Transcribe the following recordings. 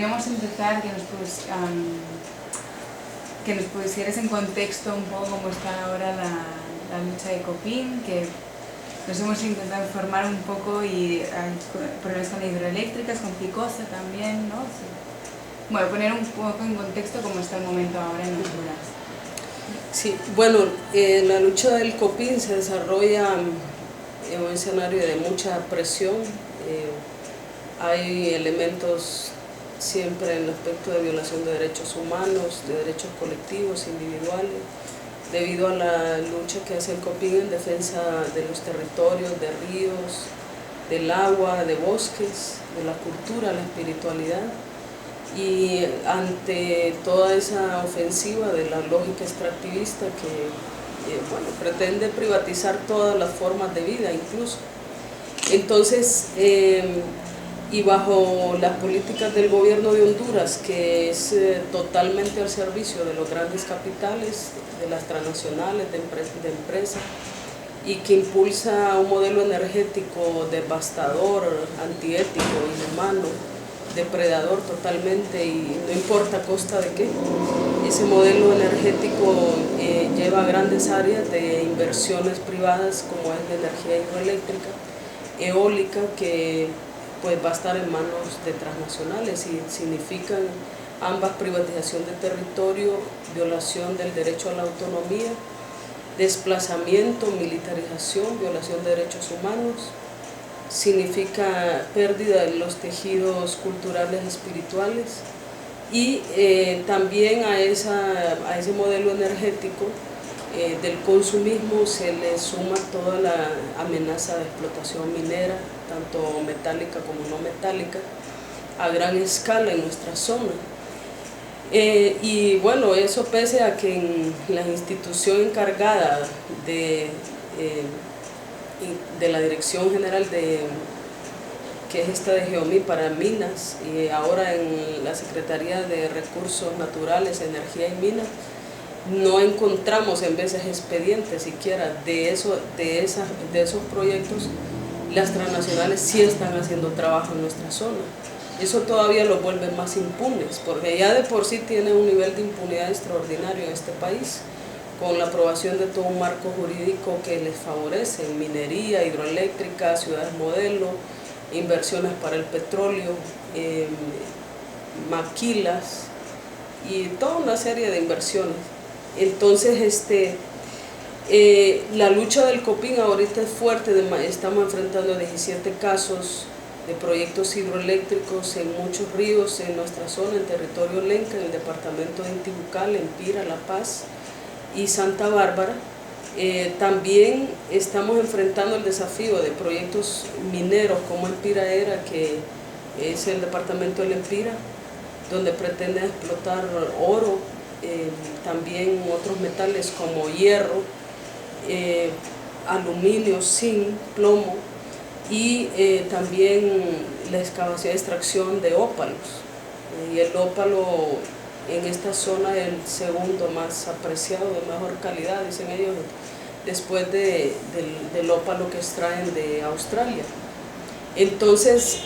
podríamos empezar que nos pusieras en contexto un poco cómo está ahora la lucha de Copín, que nos hemos intentado informar un poco y hay problemas con hidroeléctricas, con Picosa también, ¿no? Sí. Bueno, poner un poco en contexto cómo está el momento ahora en Honduras. Sí, bueno, la lucha del Copín se desarrolla en un escenario de mucha presión. Hay elementos siempre en el aspecto de violación de derechos humanos, de derechos colectivos, individuales, debido a la lucha que hace el Copín en defensa de los territorios, de ríos, del agua, de bosques, de la cultura, la espiritualidad. Y ante toda esa ofensiva de la lógica extractivista que pretende privatizar todas las formas de vida incluso. Entonces, y bajo las políticas del gobierno de Honduras, que es totalmente al servicio de los grandes capitales, de las transnacionales, de empresas, y que impulsa un modelo energético devastador, antiético, inhumano, depredador totalmente, y no importa a costa de qué. Ese modelo energético lleva grandes áreas de inversiones privadas, como es de energía hidroeléctrica, eólica, que pues va a estar en manos de transnacionales, y significan ambas privatización de territorio, violación del derecho a la autonomía, desplazamiento, militarización, violación de derechos humanos. Significa pérdida de los tejidos culturales espirituales, y también a ese modelo energético del consumismo se le suma toda la amenaza de explotación minera, tanto metálica como no metálica, a gran escala en nuestra zona. Y bueno, eso pese a que en la institución encargada de la Dirección General que es esta de Geomí para Minas, y ahora en la Secretaría de Recursos Naturales, Energía y Minas, no encontramos en veces expedientes siquiera de esos proyectos. Las transnacionales sí están haciendo trabajo en nuestra zona. Eso todavía los vuelve más impunes, porque ya de por sí tiene un nivel de impunidad extraordinario en este país, con la aprobación de todo un marco jurídico que les favorece, minería, hidroeléctrica, ciudades modelo, inversiones para el petróleo, maquilas y toda una serie de inversiones. Entonces, la lucha del Copín ahorita es fuerte, estamos enfrentando 17 casos de proyectos hidroeléctricos en muchos ríos en nuestra zona, en territorio lenca, en el departamento de Intibucal, en Pira, La Paz y Santa Bárbara. También estamos enfrentando el desafío de proyectos mineros como Empiraera, que es el departamento del Empira, donde pretenden explotar oro, también otros metales como hierro, aluminio, zinc, plomo, y también la excavación y extracción de ópalos. Y el ópalo en esta zona es el segundo más apreciado, de mejor calidad, dicen ellos, después del ópalo que extraen de Australia. Entonces,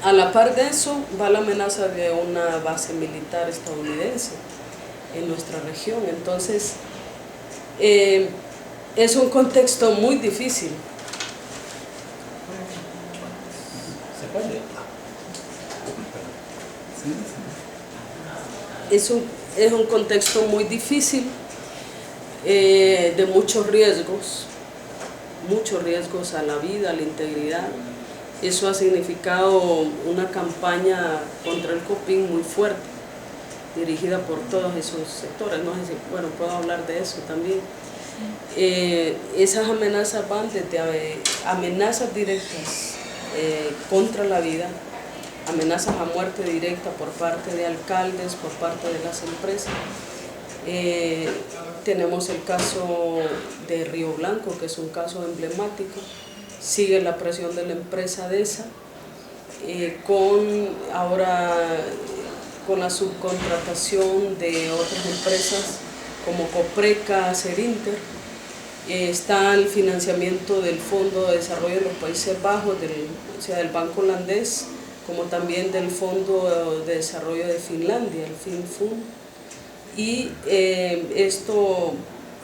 a la par de eso va la amenaza de una base militar estadounidense en nuestra región. Entonces, es un contexto muy difícil. Es un contexto muy difícil, de muchos riesgos a la vida, a la integridad. Eso ha significado una campaña contra el Copín muy fuerte, dirigida por todos esos sectores. No sé si, bueno, puedo hablar de eso también. Esas amenazas van desde amenazas directas contra la vida, amenazas a muerte directa por parte de alcaldes, por parte de las empresas. Tenemos el caso de Río Blanco, que es un caso emblemático. Sigue la presión de la empresa DESA, ahora con la subcontratación de otras empresas como Copreca, Serinter. Está el financiamiento del Fondo de Desarrollo de los Países Bajos, del Banco Holandés, como también del Fondo de Desarrollo de Finlandia, el FinFund. Y esto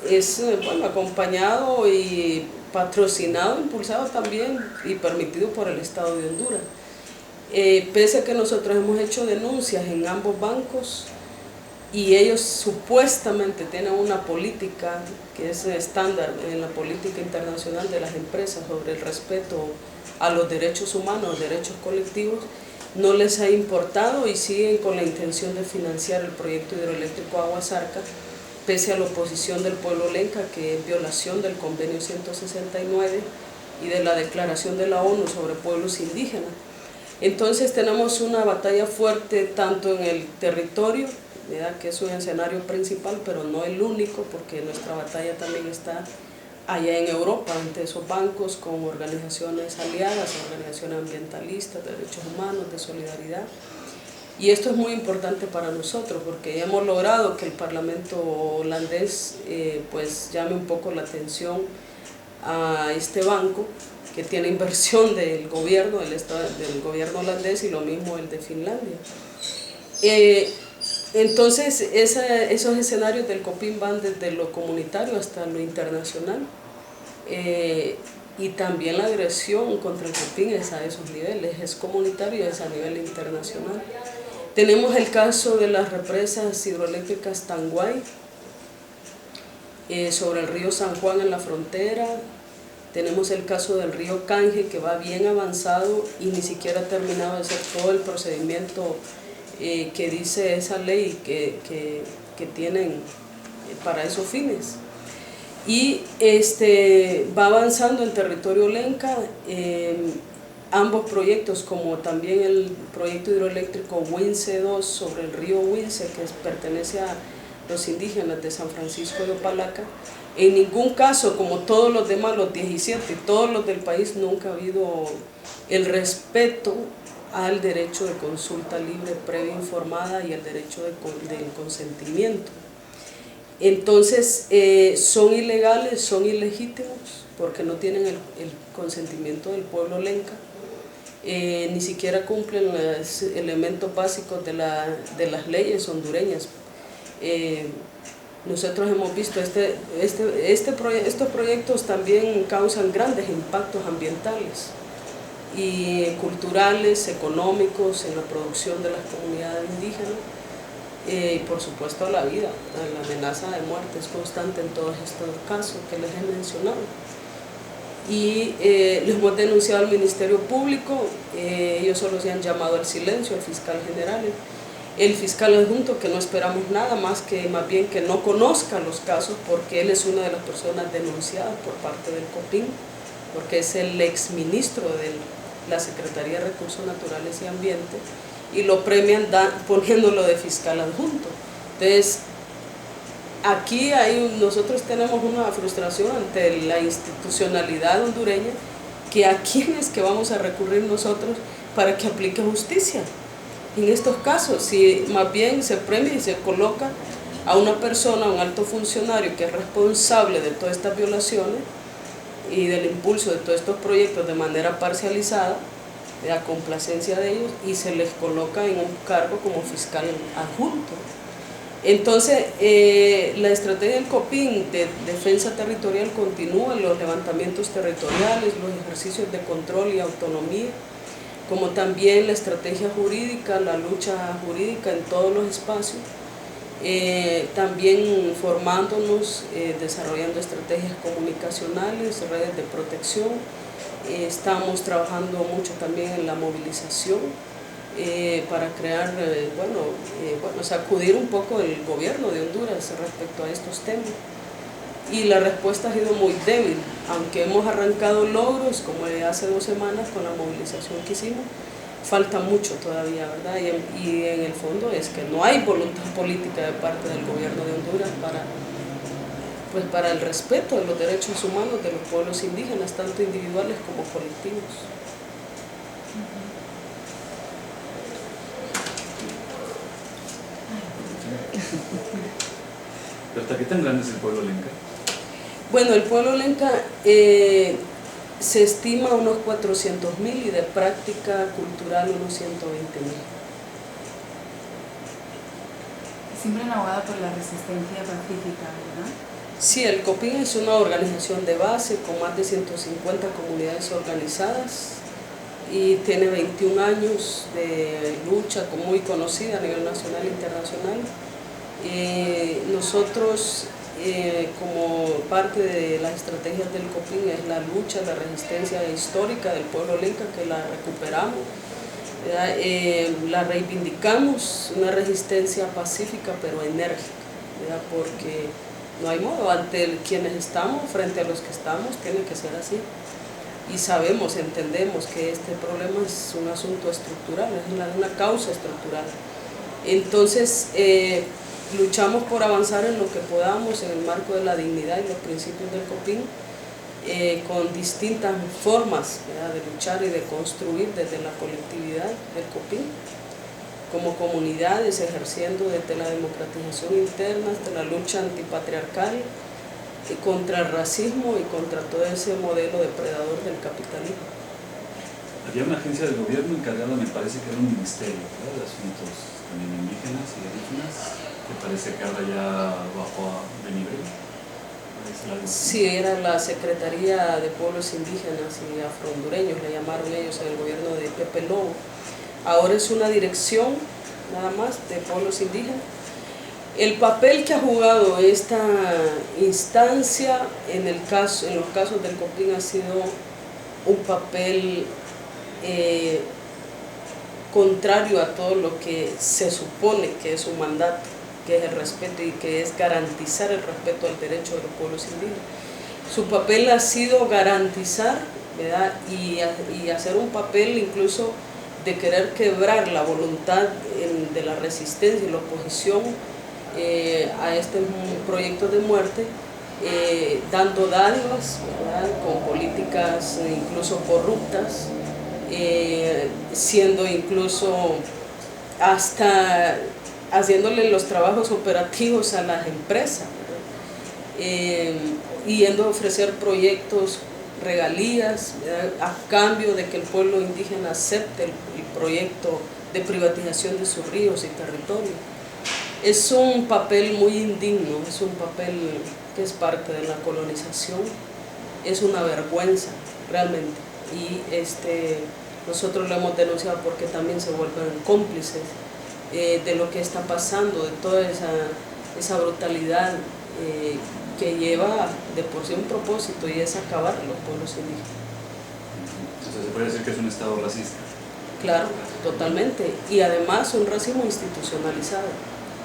es bueno, acompañado y patrocinado, impulsado también y permitido por el Estado de Honduras. Pese a que nosotros hemos hecho denuncias en ambos bancos y ellos supuestamente tienen una política que es estándar en la política internacional de las empresas sobre el respeto a los derechos humanos, derechos colectivos, no les ha importado y siguen con la intención de financiar el proyecto hidroeléctrico Aguasarca, pese a la oposición del pueblo lenca, que es violación del convenio 169 y de la declaración de la ONU sobre pueblos indígenas. Entonces tenemos una batalla fuerte tanto en el territorio, ¿verdad?, que es un escenario principal, pero no el único, porque nuestra batalla también está allá en Europa, ante esos bancos, con organizaciones aliadas, organizaciones ambientalistas, de derechos humanos, de solidaridad. Y esto es muy importante para nosotros, porque hemos logrado que el Parlamento holandés pues llame un poco la atención a este banco, que tiene inversión del gobierno, del gobierno holandés, y lo mismo el de Finlandia. Entonces, esos escenarios del COPIN van desde lo comunitario hasta lo internacional, y también la agresión contra el COPIN es a esos niveles, es comunitario y es a nivel internacional. Tenemos el caso de las represas hidroeléctricas Tanguay, sobre el río San Juan en la frontera. Tenemos el caso del río Canje, que va bien avanzado y ni siquiera ha terminado de hacer todo el procedimiento que dice esa ley que tienen para esos fines. Y va avanzando en territorio lenca. Ambos proyectos, como también el proyecto hidroeléctrico Wince 2 sobre el río Wince, que pertenece a los indígenas de San Francisco de Opalaca, en ningún caso, como todos los demás, los 17 y todos los del país, nunca ha habido el respeto al derecho de consulta libre, previa informada, y al derecho del consentimiento. Entonces, son ilegales, son ilegítimos, porque no tienen el consentimiento del pueblo lenca. Ni siquiera cumplen los elementos básicos de las leyes hondureñas. Nosotros hemos visto estos proyectos también causan grandes impactos ambientales y culturales, económicos, en la producción de las comunidades indígenas, y por supuesto a la vida. La amenaza de muerte es constante en todos estos casos que les he mencionado. Y les hemos denunciado al Ministerio Público. Ellos solo se han llamado al silencio, al fiscal general, el fiscal adjunto, que no esperamos nada más bien que no conozca los casos, porque él es una de las personas denunciadas por parte del COPIN, porque es el exministro de la Secretaría de Recursos Naturales y Ambiente, y lo premian poniéndolo de fiscal adjunto. Entonces, aquí nosotros tenemos una frustración ante la institucionalidad hondureña, que a quién es que vamos a recurrir nosotros para que aplique justicia en estos casos, si más bien se premia y se coloca a una persona, un alto funcionario que es responsable de todas estas violaciones y del impulso de todos estos proyectos de manera parcializada, de la complacencia de ellos, y se les coloca en un cargo como fiscal adjunto. Entonces, la estrategia del COPIN de defensa territorial continúa, los levantamientos territoriales, los ejercicios de control y autonomía, como también la estrategia jurídica, la lucha jurídica en todos los espacios, también formándonos, desarrollando estrategias comunicacionales, redes de protección. Estamos trabajando mucho también en la movilización para crear, sacudir un poco el gobierno de Honduras respecto a estos temas. Y la respuesta ha sido muy débil, aunque hemos arrancado logros, como hace 2 semanas con la movilización que hicimos, falta mucho todavía, ¿verdad? Y en el fondo es que no hay voluntad política de parte del gobierno de Honduras para el respeto de los derechos humanos de los pueblos indígenas, tanto individuales como colectivos. ¿Pero hasta qué tan grande es el pueblo lenca? Bueno, el pueblo lenca Se estima unos 400.000 y de práctica cultural unos 120.000. Siempre han abogado por la resistencia pacífica, ¿verdad? Sí, el COPIN es una organización de base con más de 150 comunidades organizadas y tiene 21 años de lucha, muy conocida a nivel nacional e internacional. Nosotros, como parte de las estrategias del COPIN, es la lucha, la resistencia histórica del pueblo lenca, que la recuperamos, la reivindicamos, una resistencia pacífica pero enérgica, ¿verdad? Porque no hay modo, ante quienes estamos, frente a los que estamos, tiene que ser así. Y sabemos, entendemos que este problema es un asunto estructural, es una causa estructural. Entonces, luchamos por avanzar en lo que podamos en el marco de la dignidad y los principios del COPIN, con distintas formas, ¿verdad?, de luchar y de construir desde la colectividad del COPIN, como comunidades, ejerciendo desde la democratización interna hasta la lucha antipatriarcal, contra el racismo y contra todo ese modelo depredador del capitalismo. Había una agencia del gobierno encargada, me parece que era un ministerio, ¿verdad?, de asuntos también indígenas y indígenas, que parece que ahora ya bajó de nivel. Sí, era la Secretaría de Pueblos Indígenas y Afrohondureños, le llamaron ellos en el gobierno de Pepe Lobo. Ahora es una dirección nada más de pueblos indígenas. El papel que ha jugado esta instancia en los casos del COPIN ha sido un papel contrario a todo lo que se supone que es su mandato, que es el respeto y que es garantizar el respeto al derecho de los pueblos indígenas. Su papel ha sido garantizar, ¿verdad?, y hacer un papel incluso de querer quebrar la voluntad de la resistencia y la oposición a este proyecto de muerte, dando dádivas, ¿verdad?, con políticas incluso corruptas, siendo incluso hasta haciéndole los trabajos operativos a las empresas, yendo a ofrecer proyectos, regalías, ¿verdad?, a cambio de que el pueblo indígena acepte el proyecto de privatización de sus ríos y territorios. Es un papel muy indigno, es un papel que es parte de la colonización, es una vergüenza realmente, y nosotros lo hemos denunciado porque también se vuelven cómplices de lo que está pasando, de toda esa brutalidad que lleva de por sí un propósito, y es acabar los pueblos indígenas. Entonces se puede decir que es un estado racista. Claro, totalmente, y además un racismo institucionalizado,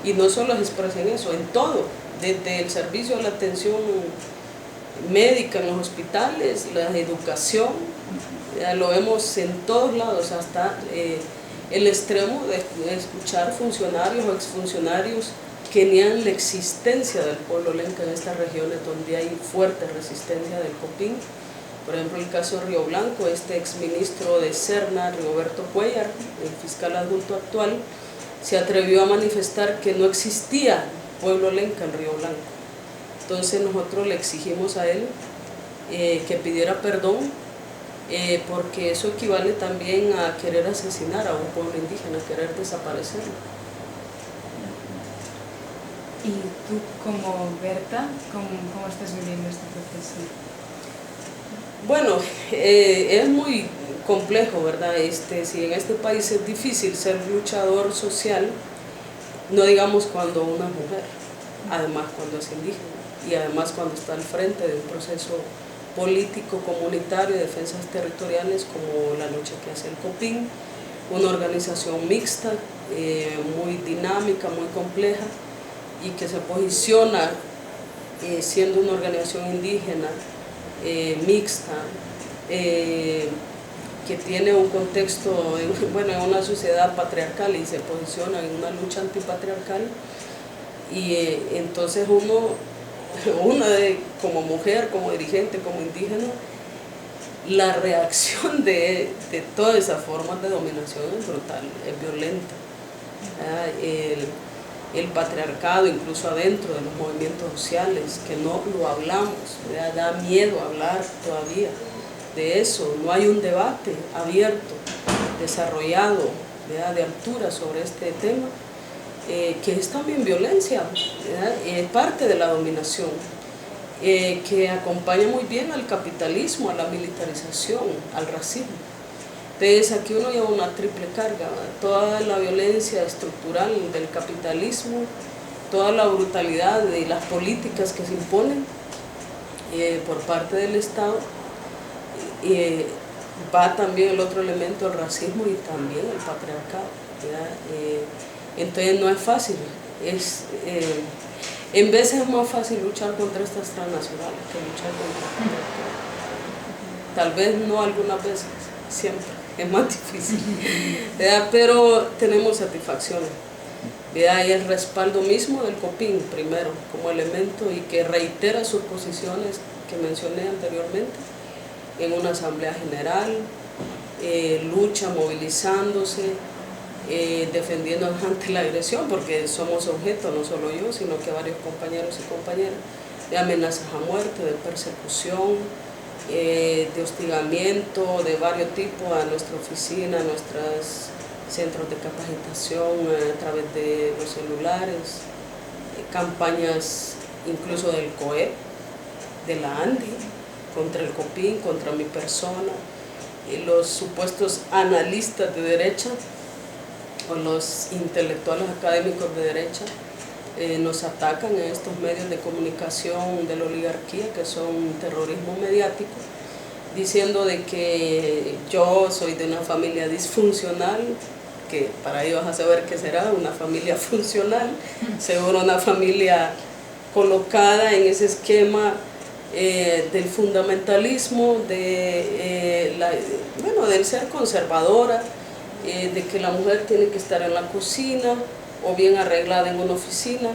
y no solo se expresa en eso, en todo, desde el servicio a la atención médica en los hospitales, la educación, lo vemos en todos lados, hasta el extremo de escuchar funcionarios o exfuncionarios que niegan la existencia del pueblo lenca en estas regiones donde hay fuerte resistencia del COPIN. Por ejemplo, el caso de Río Blanco, este exministro de Serna, Rigoberto Cuellar, el fiscal adjunto actual, se atrevió a manifestar que no existía pueblo lenca en Río Blanco. Entonces nosotros le exigimos a él que pidiera perdón, porque eso equivale también a querer asesinar a un pueblo indígena, querer desaparecerlo. ¿Y tú como Berta, cómo estás viviendo este proceso? Bueno, es muy complejo, ¿verdad? Si en este país es difícil ser luchador social, no digamos cuando una mujer, además cuando es indígena, y además cuando está al frente de un proceso político, comunitario, de defensas territoriales, como la lucha que hace el COPIN, una organización mixta, muy dinámica, muy compleja, y que se posiciona siendo una organización indígena mixta, que tiene un contexto, en una sociedad patriarcal, y se posiciona en una lucha antipatriarcal, y entonces como mujer, como dirigente, como indígena, la reacción de todas esas formas de dominación es brutal, es violenta. El patriarcado, incluso adentro de los movimientos sociales, que no lo hablamos, ¿verdad?, da miedo hablar todavía de eso, no hay un debate abierto, desarrollado, ¿verdad?, de altura sobre este tema, que es también violencia, parte de la dominación, que acompaña muy bien al capitalismo, a la militarización, al racismo. Entonces aquí uno lleva una triple carga, toda la violencia estructural del capitalismo, toda la brutalidad y las políticas que se imponen por parte del Estado, va también el otro elemento, el racismo y también el patriarcado, entonces no es fácil, en veces es más fácil luchar contra estas transnacionales que luchar contra el patriarcado. Tal vez no algunas veces, siempre es más difícil, pero tenemos satisfacciones. Y el respaldo mismo del COPIN, primero, como elemento y que reitera sus posiciones que mencioné anteriormente en una asamblea general, lucha movilizándose, defendiendo ante la agresión, porque somos objeto, no solo yo, sino que varios compañeros y compañeras, de amenazas a muerte, de persecución, de hostigamiento de varios tipos a nuestra oficina, a nuestros centros de capacitación a través de los celulares, campañas incluso del COEP, de la ANDI, contra el COPIN, contra mi persona, y los supuestos analistas de derecha o los intelectuales académicos de derecha nos atacan en estos medios de comunicación de la oligarquía, que son terrorismo mediático, diciendo de que yo soy de una familia disfuncional, que para ellos vas a saber qué será una familia funcional, seguro una familia colocada en ese esquema del fundamentalismo, del ser conservadora, de que la mujer tiene que estar en la cocina o bien arreglada en una oficina,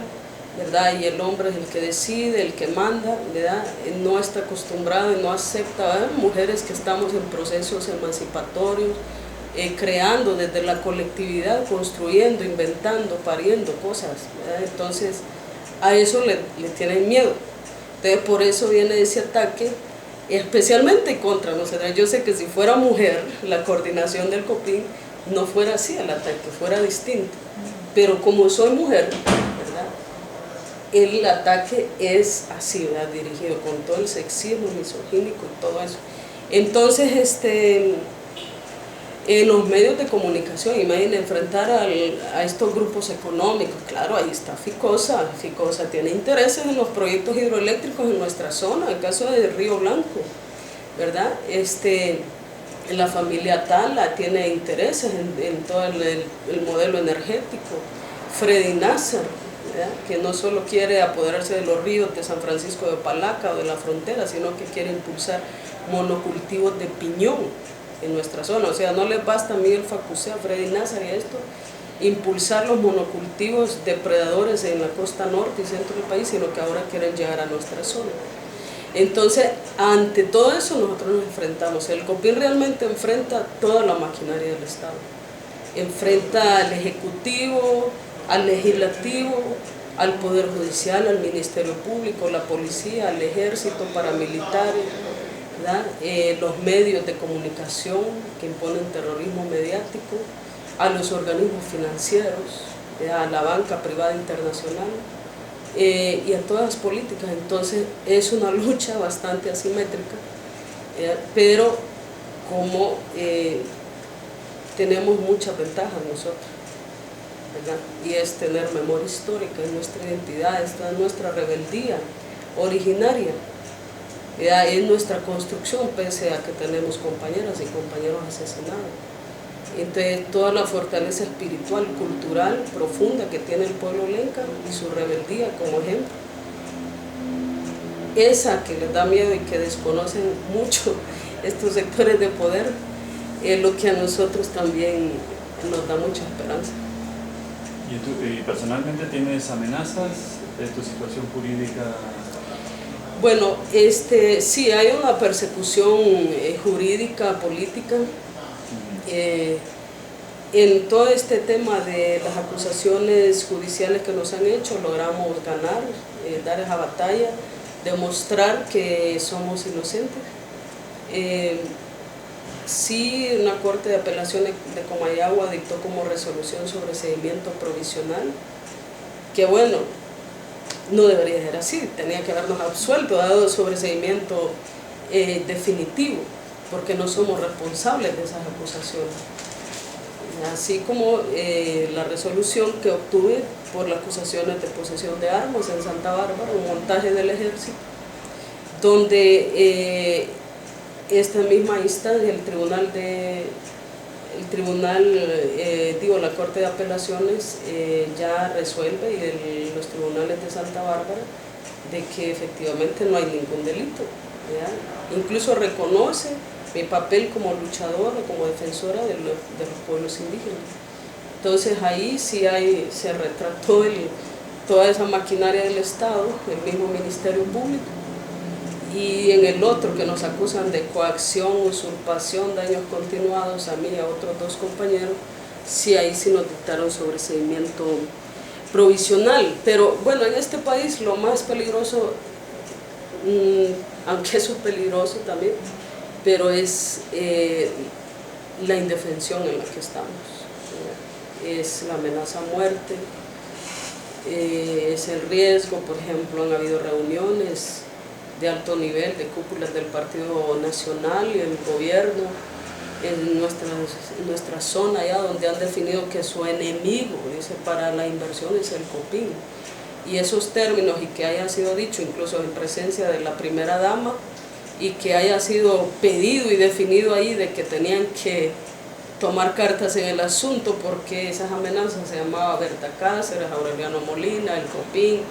¿verdad? Y el hombre es el que decide, el que manda, ¿verdad? No está acostumbrado y no acepta, ¿verdad?, mujeres que estamos en procesos emancipatorios, creando desde la colectividad, construyendo, inventando, pariendo cosas, ¿verdad? Entonces a eso le tienen miedo. Entonces por eso viene ese ataque, especialmente contra nosotras. Yo sé que si fuera mujer, la coordinación del COPIN no fuera así el ataque, fuera distinto. Pero como soy mujer, ¿verdad?, el ataque es así, ¿verdad?, dirigido con todo el sexismo, misogínico y todo eso. Entonces, en los medios de comunicación, imagínense, enfrentar a estos grupos económicos, claro, ahí está Ficosa tiene intereses en los proyectos hidroeléctricos en nuestra zona, el caso de Río Blanco, ¿verdad? La familia Tala tiene intereses en todo el modelo energético. Freddy Nasser, ¿verdad?, que no solo quiere apoderarse de los ríos de San Francisco de Palaca o de la frontera, sino que quiere impulsar monocultivos de piñón en nuestra zona. O sea, no les basta a Miguel Facusé, a Freddy Nasser y a esto, impulsar los monocultivos depredadores en la costa norte y centro del país, sino que ahora quieren llegar a nuestra zona. Entonces, ante todo eso nosotros nos enfrentamos. El COPIN realmente enfrenta toda la maquinaria del Estado. Enfrenta al Ejecutivo, al Legislativo, al Poder Judicial, al Ministerio Público, la Policía, al Ejército, paramilitares, ¿verdad?, los medios de comunicación que imponen terrorismo mediático, a los organismos financieros, ¿verdad?, a la banca privada internacional, y a todas las políticas. Entonces es una lucha bastante asimétrica, pero como tenemos muchas ventajas nosotros, ¿verdad?, y es tener memoria histórica, es nuestra identidad, es nuestra rebeldía originaria, ¿verdad?, es nuestra construcción, pese a que tenemos compañeras y compañeros asesinados. Entonces toda la fortaleza espiritual, cultural, profunda que tiene el pueblo lenca y su rebeldía como ejemplo, esa que les da miedo y que desconocen mucho estos sectores de poder, es lo que a nosotros también nos da mucha esperanza. ¿Y tú personalmente tienes amenazas de tu situación jurídica? Bueno, sí, hay una persecución jurídica, política. En todo este tema de las acusaciones judiciales que nos han hecho, logramos ganar, dar esa batalla, demostrar que somos inocentes, Sí, una Corte de Apelaciones de Comayagua dictó como resolución sobreseimiento provisional, que bueno, no debería ser así, tenía que habernos absuelto, dado sobreseimiento definitivo, porque no somos responsables de esas acusaciones. Así como la resolución que obtuve por las acusaciones de posesión de armas en Santa Bárbara, un montaje del ejército, donde esta misma instancia, la Corte de Apelaciones ya resuelve, y los tribunales de Santa Bárbara, de que efectivamente no hay ningún delito, ¿ya? Incluso reconoce mi papel como luchadora, como defensora de los pueblos indígenas. Entonces ahí sí se retrató toda esa maquinaria del Estado, el mismo Ministerio Público. Y en el otro, que nos acusan de coacción, usurpación, daños continuados, a mí y a otros 2 compañeros, sí, ahí sí nos dictaron sobreseimiento provisional. Pero bueno, en este país lo más peligroso, aunque eso es peligroso también, pero es la indefensión en la que estamos. Es la amenaza a muerte, es el riesgo. Por ejemplo, han habido reuniones de alto nivel, de cúpulas del Partido Nacional y el gobierno en nuestra zona, allá donde han definido que su enemigo, dice, para la inversión es el Copín. Y esos términos, y que haya sido dicho incluso en presencia de la primera dama, y que haya sido pedido y definido ahí de que tenían que tomar cartas en el asunto, porque esas amenazas se llamaba Berta Cáceres, Aureliano Molina, el Copín,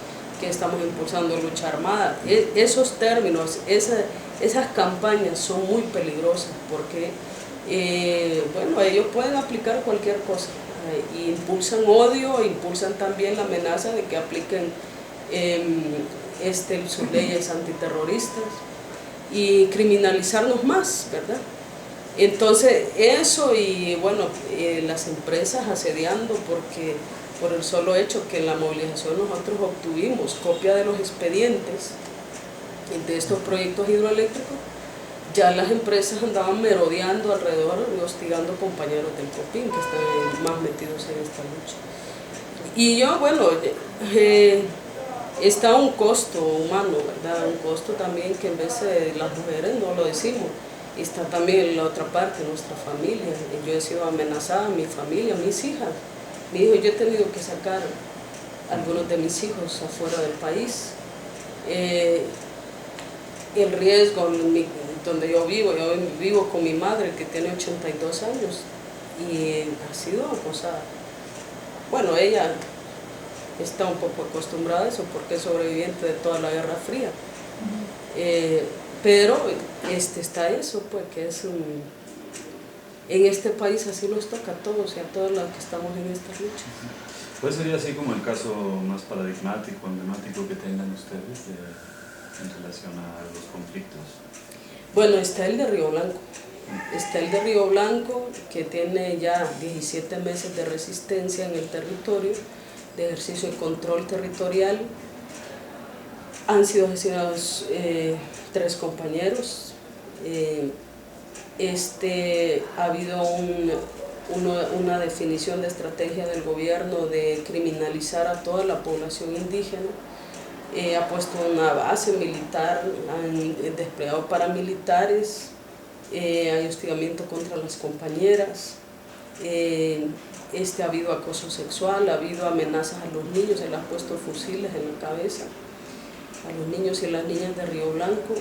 que estamos impulsando lucha armada. Esos términos, esas campañas son muy peligrosas, porque bueno, ellos pueden aplicar cualquier cosa, impulsan odio, impulsan también la amenaza de que apliquen sus leyes antiterroristas y criminalizarnos más, ¿verdad? Entonces eso, y bueno, las empresas asediando, porque por el solo hecho que en la movilización nosotros obtuvimos copia de los expedientes de estos proyectos hidroeléctricos, ya las empresas andaban merodeando alrededor y hostigando compañeros del Copín que están más metidos en esta lucha. Y yo, bueno, está un costo humano, ¿verdad? Un costo también que en vez de las mujeres no lo decimos. Está también en la otra parte, nuestra familia. Yo he sido amenazada, mi familia, mis hijas. Mi hijo, yo he tenido que sacar algunos de mis hijos afuera del país. El riesgo donde yo vivo con mi madre, que tiene 82 años, y ha sido acosada. Bueno, ella está un poco acostumbrada a eso porque es sobreviviente de toda la Guerra Fría. Pero está eso, pues, que es en este país así nos toca a todos y a todos los que estamos en esta lucha. ¿Cuál sería así como el caso más paradigmático, emblemático que tengan ustedes en relación a los conflictos? Bueno, está el de Río Blanco. Está el de Río Blanco, que tiene ya 17 meses de resistencia en el territorio, de ejercicio de control territorial. Han sido asesinados 3 compañeros. Ha habido una definición de estrategia del gobierno de criminalizar a toda la población indígena. Ha puesto una base militar, han desplegado paramilitares, hay hostigamiento contra las compañeras, ha habido acoso sexual, ha habido amenazas a los niños, se les han puesto fusiles en la cabeza a los niños y las niñas de Río Blanco,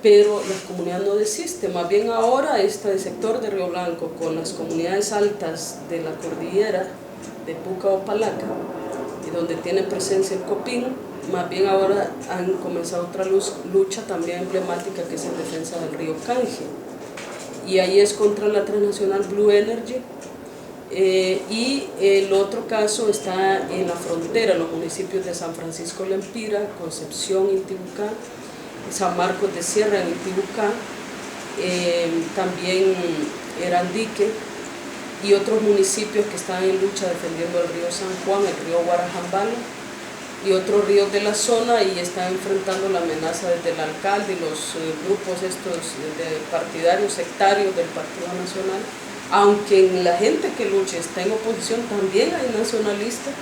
pero las comunidades no desisten. Más bien ahora este sector de Río Blanco, con las comunidades altas de la cordillera de Puca o Palaca, y donde tiene presencia el Copín, más bien ahora han comenzado otra lucha también emblemática, que es en defensa del río Canje, y ahí es contra la transnacional Blue Energy. Y el otro caso está en la frontera, los municipios de San Francisco Lempira, Concepción, Intibucá, San Marcos de Sierra en Intibucá, también Erandique, y otros municipios que están en lucha defendiendo el río San Juan, el río Guarajambala, y otros ríos de la zona, y están enfrentando la amenaza desde el alcalde y los grupos estos de partidarios sectarios del Partido Nacional. Aunque en la gente que lucha está en oposición, también hay nacionalistas,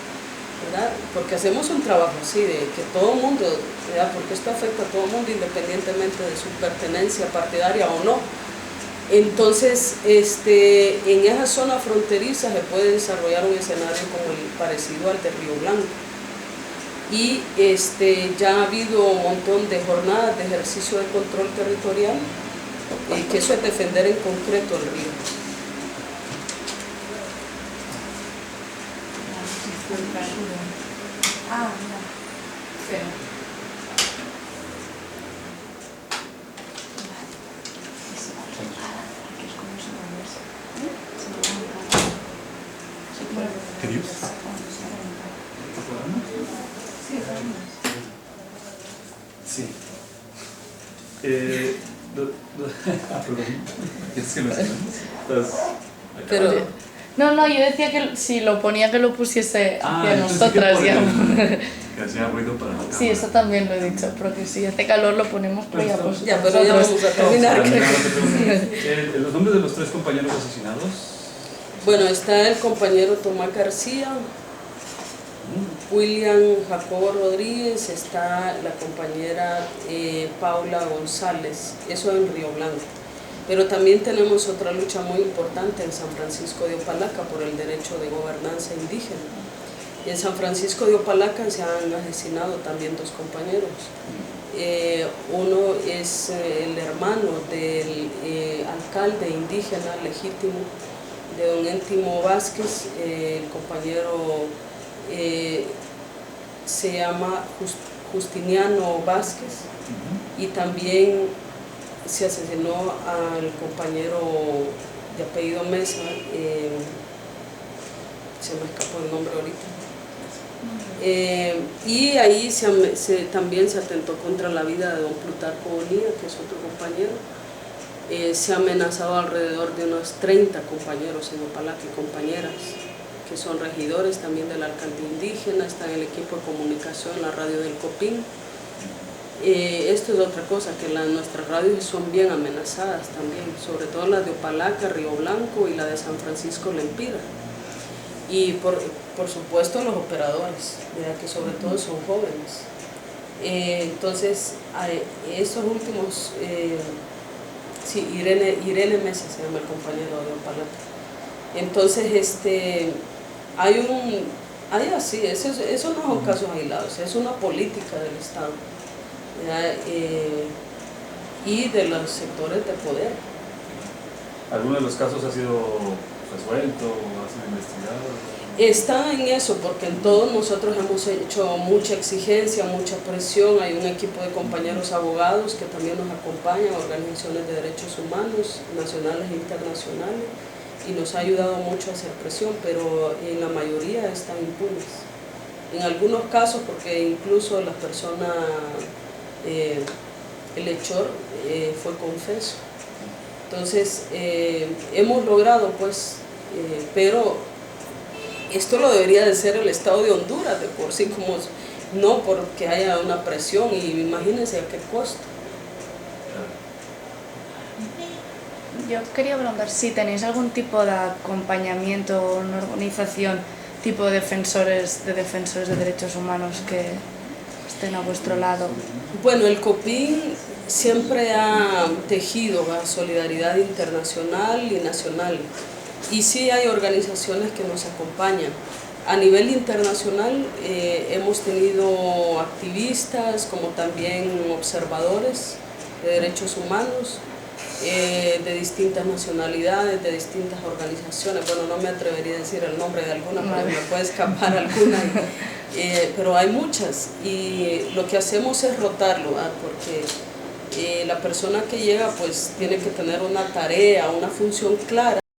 ¿verdad? Porque hacemos un trabajo así, de que todo el mundo, ¿verdad? Porque esto afecta a todo el mundo independientemente de su pertenencia partidaria o no. Entonces, en esa zona fronteriza se puede desarrollar un escenario como el parecido al de Río Blanco. Y ya ha habido un montón de jornadas de ejercicio de control territorial, que eso es defender en concreto el río. Ah, mira. Espera. ¿Queridos? Sí. Perdón. ¿Quieres que lo hagamos? Pero, No, yo decía que si lo ponía que lo pusiese hacia nosotras. Que hacía ruido para la cámara. Sí, eso también lo he dicho, porque si hace calor lo ponemos por allá por ya, pero ya vamos a terminar. ¿Los nombres de los 3 compañeros asesinados? Bueno, está el compañero Tomás García, William Jacobo Rodríguez, está la compañera Paula González, eso en Río Blanco. Pero también tenemos otra lucha muy importante en San Francisco de Opalaca por el derecho de gobernanza indígena. Y en San Francisco de Opalaca se han asesinado también 2 compañeros. Uno es el hermano del alcalde indígena legítimo de don Éntimo Vázquez, el compañero se llama Justiniano Vázquez, y también se asesinó al compañero de apellido Mesa, se me escapó el nombre ahorita, y ahí también se atentó contra la vida de don Plutarco Bonilla, que es otro compañero. Se ha amenazado alrededor de unos 30 compañeros en Opalaca y compañeras, que son regidores también de la alcaldía indígena, están en el equipo de comunicación, la radio del Copín. Esto es otra cosa, que nuestras radios son bien amenazadas también, sobre todo la de Opalaca, Río Blanco y la de San Francisco Lempira. Y por supuesto los operadores, ¿verdad? Que sobre todo son jóvenes. Entonces, estos últimos, sí, Irene Mesa se llama el compañero de Opalaca. Entonces, hay así, eso no son casos aislados, es una política del Estado, ¿verdad? Y de los sectores de poder. ¿Alguno de los casos ha sido resuelto o ha sido investigado? Está en eso, porque en todos nosotros hemos hecho mucha exigencia, mucha presión. Hay un equipo de compañeros abogados que también nos acompañan, organizaciones de derechos humanos nacionales e internacionales, y nos ha ayudado mucho a hacer presión, pero en la mayoría están impunes. En algunos casos, porque incluso la persona, el hechor, fue confeso. Entonces, hemos logrado, pues, pero esto lo debería de ser el Estado de Honduras, de por sí, como no porque haya una presión, y imagínense a qué costo. Yo quería preguntar si tenéis algún tipo de acompañamiento, una organización tipo defensores de derechos humanos que estén a vuestro lado. Bueno, el COPIN siempre ha tejido la solidaridad internacional y nacional, y sí hay organizaciones que nos acompañan. A nivel internacional hemos tenido activistas como también observadores de derechos humanos, de distintas nacionalidades, de distintas organizaciones. Bueno, no me atrevería a decir el nombre de alguna porque me puede escapar alguna, pero hay muchas, y lo que hacemos es rotarlo, porque la persona que llega pues tiene que tener una tarea, una función clara.